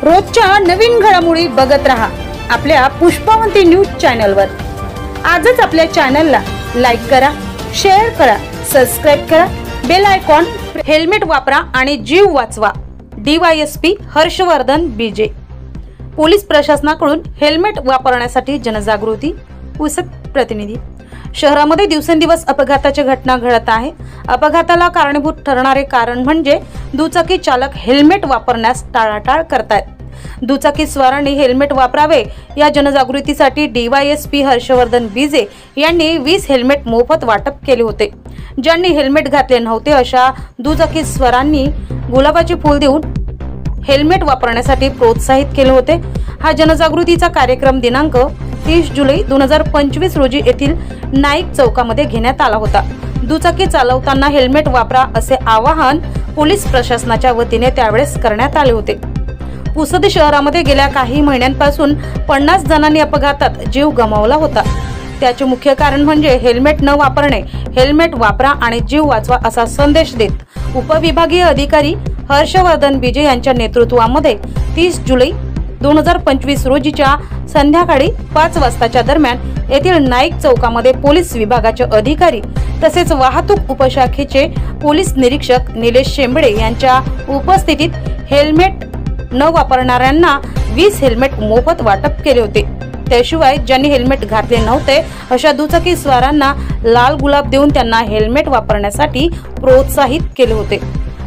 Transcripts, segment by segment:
रोजच्या नवीन घडामोडी बघत रहा आपल्या पुष्पावंती न्यूज चॅनलवर। आजच आपल्या चॅनलला लाईक करा, शेअर करा, सबस्क्राइब करा, बेल आयकॉन। हेल्मेट वापरा आणि जीव वाचवा। DYSP हर्षवर्धन बीजे। पोलीस प्रशासनाकडून हेल्मेट वापरण्यासाठी जनजागृती। पुसद प्रतिनिधी। शहरामध्ये दिवसेंदिवस अपघाताच्या घटना घडत आहे। अपघाताला कारणीभूत ठरणारे कारण म्हणजे दुचाकी चालक हेल्मेट वापरण्यास टाळाटाळ करतात। दुचाकी स्वारांनी हेल्मेट वापरावे या जनजागृतीसाठी DYSP हर्षवर्धन बीजे यांनी 20 हेल्मेट मोफत वाटप केले होते। ज्यांनी हेल्मेट घातले नव्हते अशा दुचाकी स्वारांनी गुलाबाचे फूल देऊन हेल्मेट वापरण्यासाठी प्रोत्साहित केले होते। हा जनजागृतीचा कार्यक्रम दिनांक 30 जुलै 2025 रोजी येथील नाईक चौकामध्ये घेण्यात आला होता। दुचाकी चालवताना हेल्मेट वापरा असे आवाहन पोलीस प्रशासनाच्या वतीने त्यावेळेस करण्यात आले होते। पुसद शहरामध्ये गेल्या काही महिन्यांपासून 50 जणांनी अपघातात जीव गमावला होता। त्याचे मुख्य कारण म्हणजे हेल्मेट न वापरणे। हेल्मेट वापरा आणि जीव वाचवा असा संदेश देत उपविभागीय अधिकारी हर्षवर्धन बीजे यांच्या नेतृत्वामध्ये 30 जुलै 2025 रोजीच्या संध्याकाळी 5 वाजताच्या दरम्यान येथील नाईक चौकामध्ये पोलीस विभागाचे अधिकारी तसेच वाहतूक उपशाखेचे पोलीस निरीक्षक निलेश शेंबडे यांच्या उपस्थितीत हेल्मेट न वापरणाऱ्यांना 20 हेल्मेट मोफत वाटप केले होते। त्याशिवाय ज्यांनी हेल्मेट घातले नव्हते अशा दुचाकी स्वारांना लाल गुलाब देऊन त्यांना हेल्मेट वापरण्यासाठी प्रोत्साहित केले होते।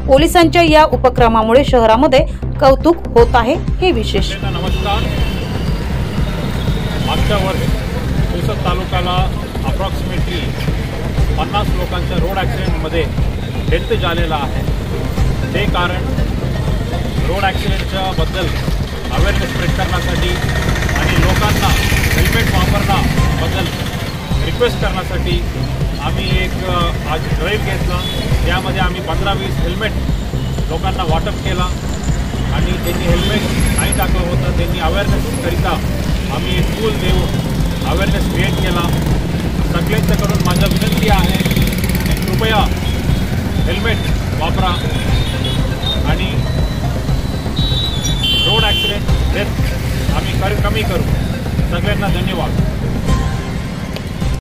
पोलिसांच्या या उपक्रमामुळे शहरामध्ये कौतुक होत आहे हे विशेष। नमस्कार। मागच्या वर्षी पुसद तालुक्याला अप्रॉक्सिमेटली 50 लोकांच्या रोड ॲक्सिडेंटमध्ये डेथ झालेला आहे। ते कारण रोड ॲक्सिडेंटच्या बद्दल अवेअरनेस स्प्रेड करण्यासाठी आणि लोकांना हेल्मेट वापरण्याबद्दल रिक्वेस्ट करण्यासाठी आम्ही एक आज ड्राईव्ह घेतला। त्यामध्ये आम्ही 15-20 हेल्मेट लोकांना वाटप केला आणि त्यांनी हेल्मेट नाही टाकलं होतं। त्यांनी अवेअरनेसकरिता आम्ही एक टूल देऊन अवेअरनेस क्रिएट केला। सगळ्यांच्याकडून माझा विनंती आहे की कृपया हेल्मेट वापरा आणि रोड ॲक्सिडेंट डेथ आम्ही कमी करू। सगळ्यांना धन्यवाद।